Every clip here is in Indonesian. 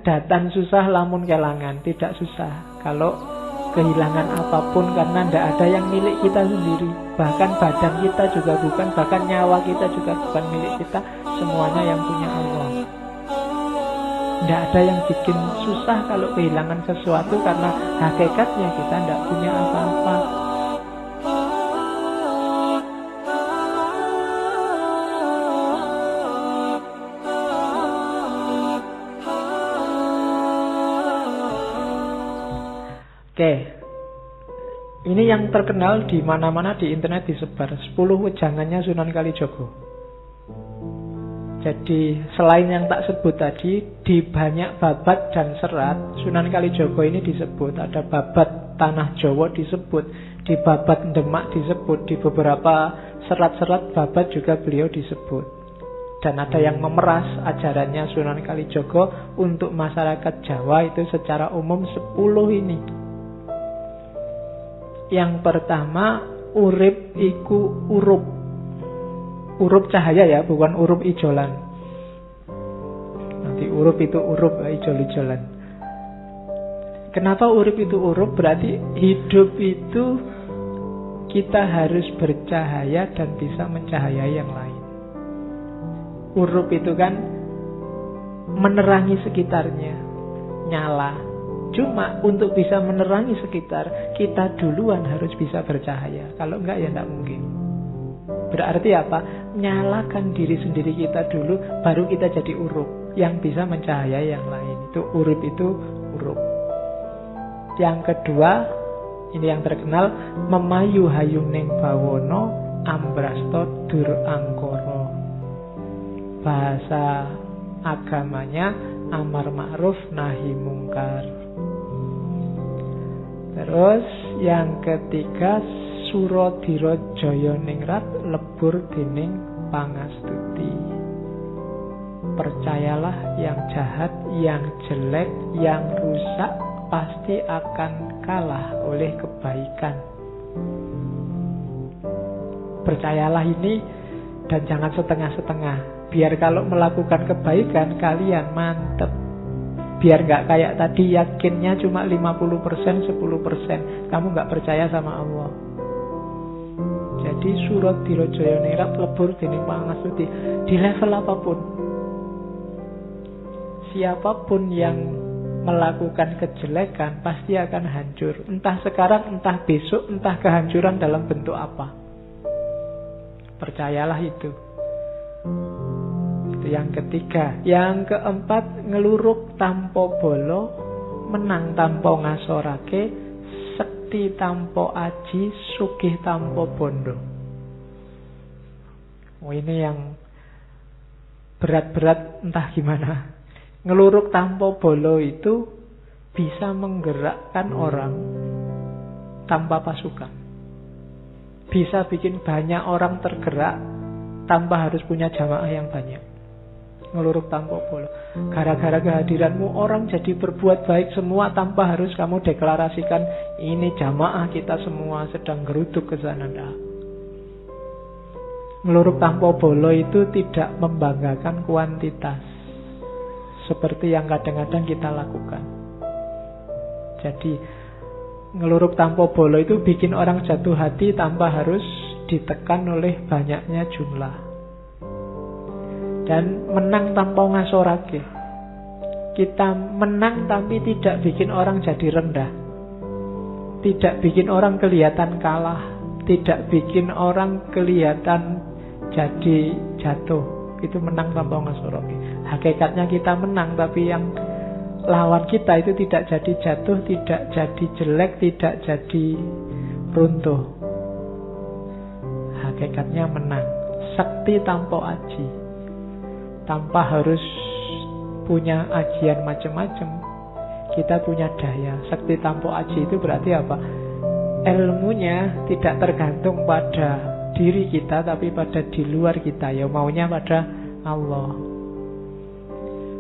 datan susah lamun kelangan. Tidak susah kalau kehilangan apapun, karena tidak ada yang milik kita sendiri. Bahkan badan kita juga bukan, bahkan nyawa kita juga bukan milik kita. Semuanya yang punya Allah. Tidak ada yang bikin susah kalau kehilangan sesuatu, karena hakikatnya kita tidak punya apa-apa. Oke, ini yang terkenal di mana-mana di internet disebar, 10 wejangannya Sunan Kalijogo. Jadi selain yang tak sebut tadi, di banyak babat dan serat Sunan Kalijogo ini disebut. Ada babat Tanah Jawa disebut, di babat Demak disebut, di beberapa serat-serat babat juga beliau disebut. Dan ada yang memeras ajarannya Sunan Kalijogo untuk masyarakat Jawa itu secara umum 10 ini. Yang pertama, urip iku urup. Urup cahaya ya, bukan urup ijolan. Nanti urup itu urup, ijol-ijolan. Kenapa urip itu urup? Berarti hidup itu kita harus bercahaya dan bisa mencahayai yang lain. Urup itu kan menerangi sekitarnya, nyala. Cuma untuk bisa menerangi sekitar, kita duluan harus bisa bercahaya. Kalau enggak ya enggak mungkin. Berarti apa? Nyalakan diri sendiri kita dulu, baru kita jadi urup yang bisa mencahayai yang lain. Itu urip itu urup. Yang kedua, ini yang terkenal, memayu hayuning bawono ambrasto dur angkoro. Bahasa agamanya amar ma'ruf nahi mungkar. Terus yang ketiga, Suradira Jaya Ningrat lebur dening pangastuti. Percayalah yang jahat, yang jelek, yang rusak pasti akan kalah oleh kebaikan. Percayalah ini dan jangan setengah-setengah. Biar kalau melakukan kebaikan kalian mantep. Biar gak kayak tadi yakinnya cuma 50%, 10%. Kamu gak percaya sama Allah. Jadi Suradira Jaya Ningrat lebur dening pangastuti. Di level apapun, siapapun yang melakukan kejelekan pasti akan hancur. Entah sekarang, entah besok, entah kehancuran dalam bentuk apa. Percayalah itu. Itu yang ketiga. Yang keempat, ngeluruk tanpa bolo, menang tanpa ngasorake, sekti tanpa aji, sugih tanpa bondo. Oh, ini yang berat-berat entah gimana. Ngeluruk tanpa bolo itu bisa menggerakkan orang tanpa pasukan. Bisa bikin banyak orang tergerak tanpa harus punya jamaah yang banyak. Ngeluruk tanpa bolo. Gara-gara kehadiranmu orang jadi berbuat baik semua tanpa harus kamu deklarasikan ini jamaah kita semua sedang geruduk ke sana. Ngeluruk tanpa bolo itu tidak membanggakan kuantitas seperti yang kadang-kadang kita lakukan. Jadi ngeluruk tanpa bolo itu bikin orang jatuh hati tanpa harus ditekan oleh banyaknya jumlah. Dan menang tanpa ngasorake. Kita menang tapi tidak bikin orang jadi rendah. Tidak bikin orang kelihatan kalah. Tidak bikin orang kelihatan jadi jatuh. Itu menang tanpa ngasorake. Hakikatnya kita menang, tapi yang lawan kita itu tidak jadi jatuh, tidak jadi jelek, tidak jadi runtuh. Hakikatnya menang. Sakti tanpa aji. Tanpa harus punya ajian macam-macam, kita punya daya. Sakti tanpa aji itu berarti apa? Ilmunya tidak tergantung pada diri kita, tapi pada di luar kita. Ya maunya pada Allah.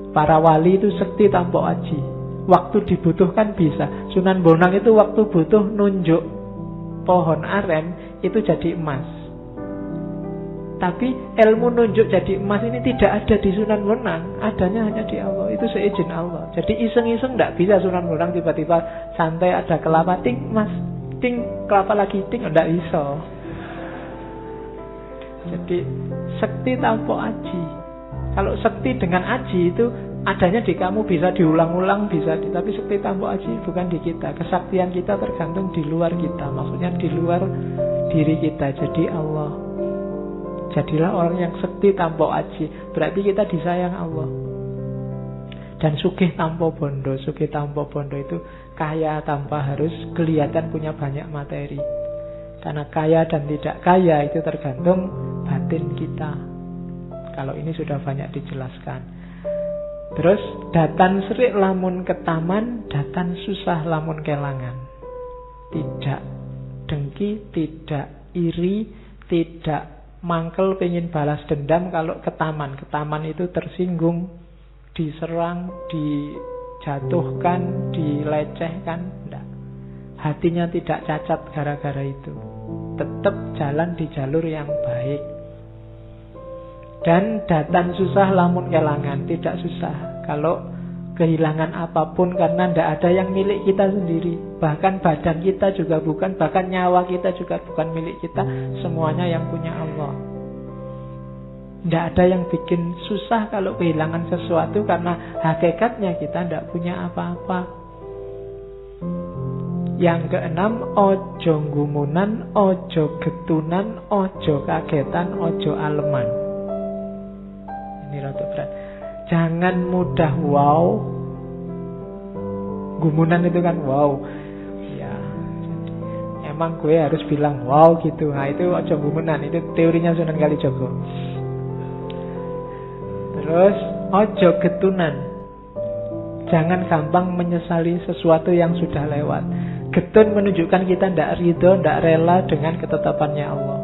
Para wali itu sakti tanpa aji. Waktu dibutuhkan bisa. Sunan Bonang itu waktu butuh nunjuk pohon aren itu jadi emas. Tapi ilmu nunjuk jadi emas ini tidak ada di Sunan Bonang, adanya hanya di Allah. Itu seizin Allah. Jadi iseng-iseng tidak bisa Sunan Bonang tiba-tiba santai ada kelapa ting mas, ting kelapa lagi ting, tidak bisa. Jadi sekti tanpa aji. Kalau sekti dengan aji itu adanya di kamu, bisa diulang-ulang, bisa tapi sekti tanpa aji bukan di kita. Kesaktian kita tergantung di luar kita, maksudnya di luar diri kita. Jadi Allah, jadilah orang yang sekti tanpa aji, berarti kita disayang Allah. Dan sugih tanpa bondo. Sugih tanpa bondo itu kaya tanpa harus kelihatan punya banyak materi. Karena kaya dan tidak kaya itu tergantung batin kita. Kalau ini sudah banyak dijelaskan. Terus datan serik lamun ketaman, datan susah lamun kelangan. Tidak dengki, tidak iri, tidak mangkel pengen balas dendam kalau ketaman. Ketaman itu tersinggung, diserang, dijatuhkan, dilecehkan. Tidak. Hatinya tidak cacat gara-gara itu. Tetap jalan di jalur yang baik. Dan datan susah lamun kelangan. Tidak susah kalau kehilangan apapun, karena tidak ada yang milik kita sendiri. Bahkan badan kita juga bukan, bahkan nyawa kita juga bukan milik kita. Semuanya yang punya Allah. Tidak ada yang bikin susah kalau kehilangan sesuatu, karena hakikatnya kita tidak punya apa-apa. Yang keenam, ojo gumunan, ojo getunan, ojo kagetan, ojo aleman. Ini rada berat. Jangan mudah wow. Gumunan itu kan wow. Ya, emang gue harus bilang wow gitu. Nah itu ojo gumunan. Itu teorinya Sunan Kalijaga. Terus ojo getunan. Jangan gampang menyesali sesuatu yang sudah lewat. Getun menunjukkan kita tidak ridho, tidak rela dengan ketetapannya Allah.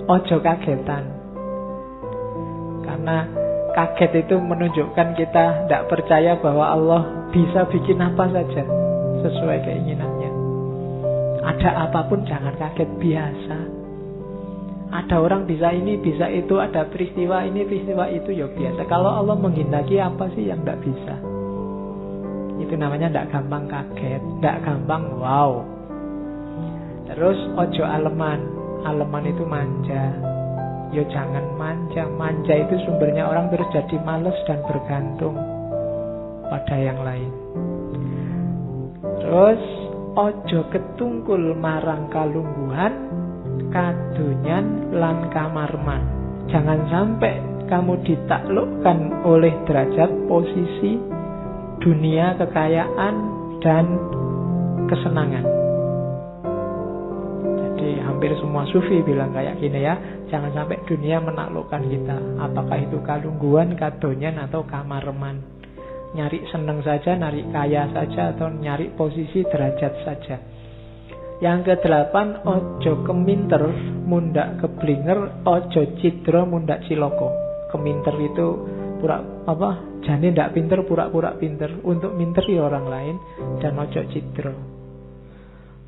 Ojo kagetan. Karena kaget itu menunjukkan kita tidak percaya bahwa Allah bisa bikin apa saja sesuai keinginannya. Ada apapun jangan kaget, biasa. Ada orang bisa ini, bisa itu, ada peristiwa ini, peristiwa itu, ya biasa. Kalau Allah menghendaki, apa sih yang tidak bisa? Itu namanya tidak gampang kaget, tidak gampang wow. Terus ojo aleman. Aleman itu manja. Ya jangan manja. Manja itu sumbernya orang terus jadi malas dan bergantung pada yang lain. Terus ojo ketungkul marang kalungguhan, kadonyan lan kamarman. Jangan sampai kamu ditaklukkan oleh derajat, posisi, dunia, kekayaan, dan kesenangan. Jadi hampir semua sufi bilang kayak gini ya. Jangan sampai dunia menaklukkan kita. Apakah itu kalungguhan, kadonyan, atau kamarman. Nyari seneng saja, nyari kaya saja, atau nyari posisi, derajat saja. Yang ke-8, ojo keminter mundak keblinger, ojo cidro mundak ciloko. Keminter itu jane ndak pinter pura-pura pinter untuk minteri orang lain, dan ojo cidro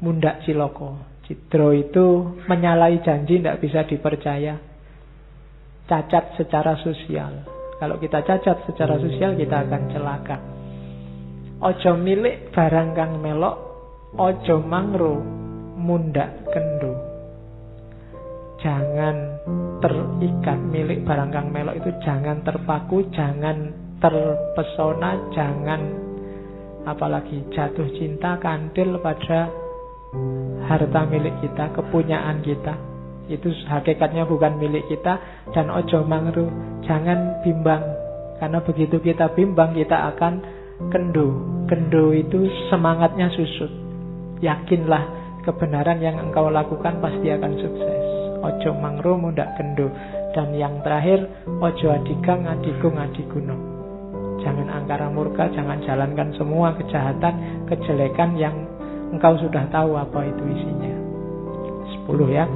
mundak ciloko. Cidro itu menyalahi janji, tidak bisa dipercaya. Cacat secara sosial. Kalau kita cacat secara sosial, kita akan celaka. Ojo milik barang kang melok, ojo mangro mundak kendo. Jangan terikat milik barang kang melok itu, jangan terpaku, jangan terpesona, jangan apalagi jatuh cinta, kandil pada harta milik kita, kepunyaan kita. Itu hakikatnya bukan milik kita. Dan ojo mangru, jangan bimbang. Karena begitu kita bimbang, kita akan kendo. Kendo itu semangatnya susut. Yakinlah kebenaran yang engkau lakukan pasti akan sukses. Ojo mangru mundak kendo. Dan yang terakhir, ojo adigang adigung adiguno. Jangan angkara murka, jangan jalankan semua kejahatan, kejelekan yang engkau sudah tahu apa itu isinya. 10 ya.